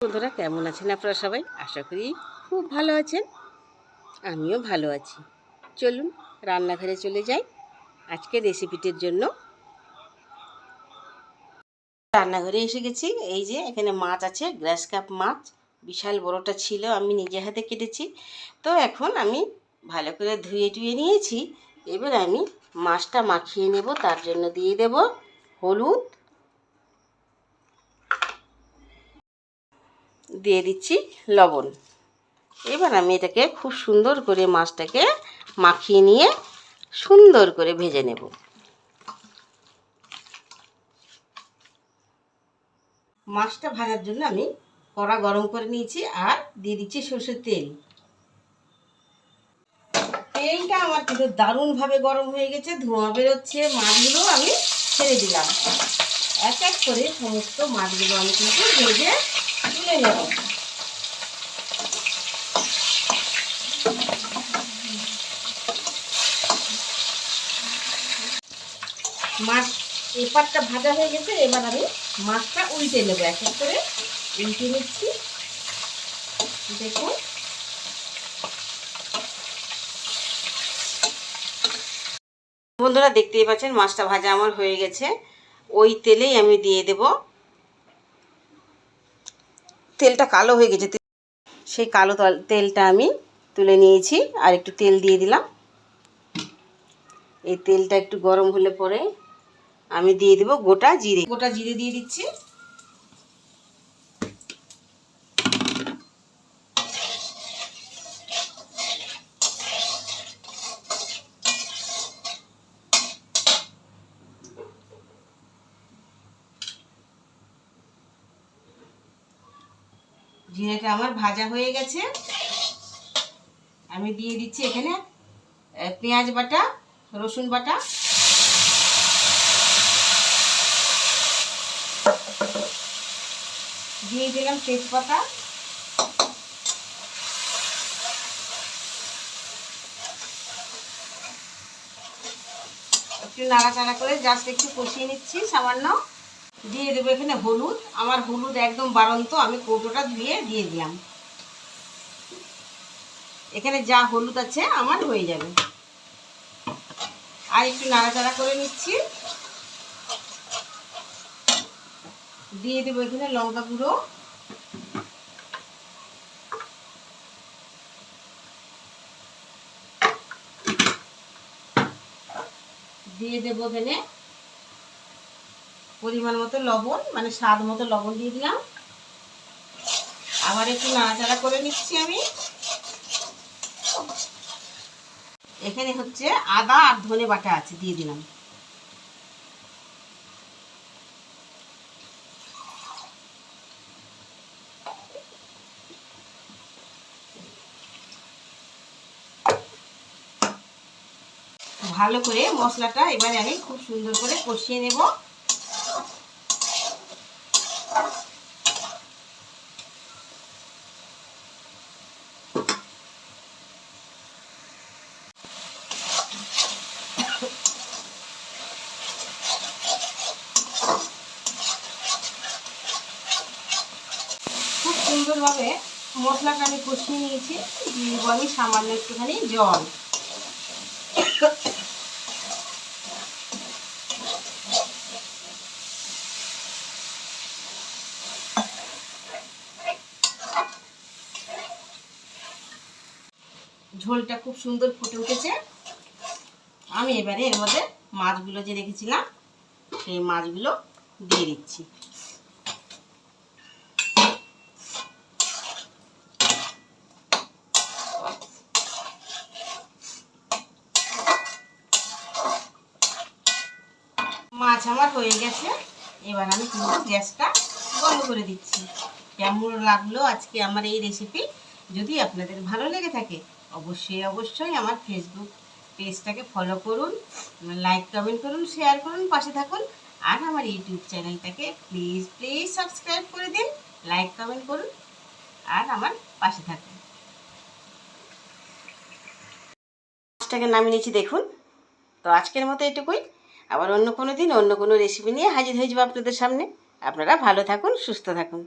বন্ধুরা কেমন আছেন আপনারা সবাই? আশা করি খুব ভালো আছেন। আমিও ভালো আছি। চলুন রান্নাঘরে চলে যাই আজকে রেসিপিটির জন্য। রান্নাঘরে এসে গেছি। এই যে এখানে মাছ আছে, গ্রাস কাপ মাছ। বিশাল বড়টা ছিল, আমি নিজে হাতে কেটেছি। তো এখন আমি ভালো করে ধুয়ে টুয়ে নিয়েছি। এবার আমি মাছটা মাখিয়ে নেব। তার জন্য দিয়ে দেব হলুদ, দিয়ে দিচ্ছি লবণ। এবার আমি এটাকে খুব সুন্দর করে মাছটাকে মাখিয়ে নিয়ে সুন্দর করে ভেজে নেব। মাছটা ভাজার জন্য আমি কড়া গরম করে নিয়েছি আর দিয়ে দিচ্ছি সরষের তেল। তেলটা আমার কিন্তু দারুণভাবে গরম হয়ে গেছে, ধোঁয়া বেরোচ্ছে। মাছগুলো আমি ছেড়ে দিলাম। এক এক করে সমস্ত মাছগুলো আমি কিন্তু ভেজে তুলে নেব। মাছ এপারটা ভাজা হয়ে গেছে। এবার আমি মাছটা উল্টে নেব। এক এক করে উল্টে নিচ্ছি। দেখুন বন্ধুরা, দেখতেই পাচ্ছেন মাছটা ভাজা আমার হয়ে গেছে। ওই তেলেই আমি দিয়ে দেব, তেলটা কালো হয়ে গেছে, সেই কালো তেলটা আমি তুলে নিয়েছি আর একটু তেল দিয়ে দিলাম। এই তেলটা একটু গরম হলে পরে আমি দিয়ে দেব গোটা জিরে। গোটা জিরে দিয়ে দিচ্ছি। জিরেটা আমার ভাজা হয়ে গেছে। আমি দিয়ে দিচ্ছি এখানে পেঁয়াজ বাটা, রসুন বাটা, দিয়ে দিলাম তেজপাতা, একটু নাড়াচাড়া করে জাস্ট একটু কষিয়ে নিচ্ছি সামান্য। দিয়ে দেবো এখানে হলুদ। আমার হলুদ একদম বাড়ন্ত, আমি কৌটোটা ধুয়ে দিয়ে দিলাম। এখানে যা হলুদ আছে আমার হয়ে যাবে। আর একটু নাড়াচাড়া করে নিচ্ছি। দিয়ে দেবো এখানে লঙ্কা গুঁড়ো, দিয়ে দেবো এখানে পরিমাণ মতো লবণ, মানে স্বাদ মতো লবণ দিয়ে দিলাম। আবার একটু নাড়াচাড়া করে নিচ্ছি আমি। এখানে হচ্ছে আদা আর ধনে বাটা আছে, দিয়ে দিলাম। ভালো করে মশলাটা এবারে আমি খুব সুন্দর করে কষিয়ে নেব। খুব সুন্দরভাবে মশলাটা আমি কষিয়ে নিয়েছি। দিয়ে দেবো আমি সামান্য একটুখানি জল। ঝোলটা খুব সুন্দর ফুটে উঠেছে। আমি এবারে এর মধ্যে মাছগুলো যে রেখেছিলাম সেই মাছগুলো দিয়ে দিচ্ছি। মাছ আমার হয়ে গেছে। এবার আমি কিন্তু গ্যাসটা বন্ধ করে দিচ্ছি। কেমন লাগলো আজকে আমার এই রেসিপি? যদি আপনাদের ভালো লেগে থাকে অবশ্যই আমার ফেসবুক পেজটাকে ফলো করুন, লাইক কমেন্ট করুন, শেয়ার করুন, পাশে থাকুন। আর আমার ইউটিউব চ্যানেলটাকে প্লিজ সাবস্ক্রাইব করে দিন, লাইক কমেন্ট করুন আর আমার পাশে থাকুন। মাছটাকে নামিয়ে নিয়েছি দেখুন। তো আজকের মতো এটুকুই। আবার অন্য কোনো দিন অন্য কোনো রেসিপি নিয়ে হাজির হয়ে যাবো আপনাদের সামনে। আপনারা ভালো থাকুন, সুস্থ থাকুন।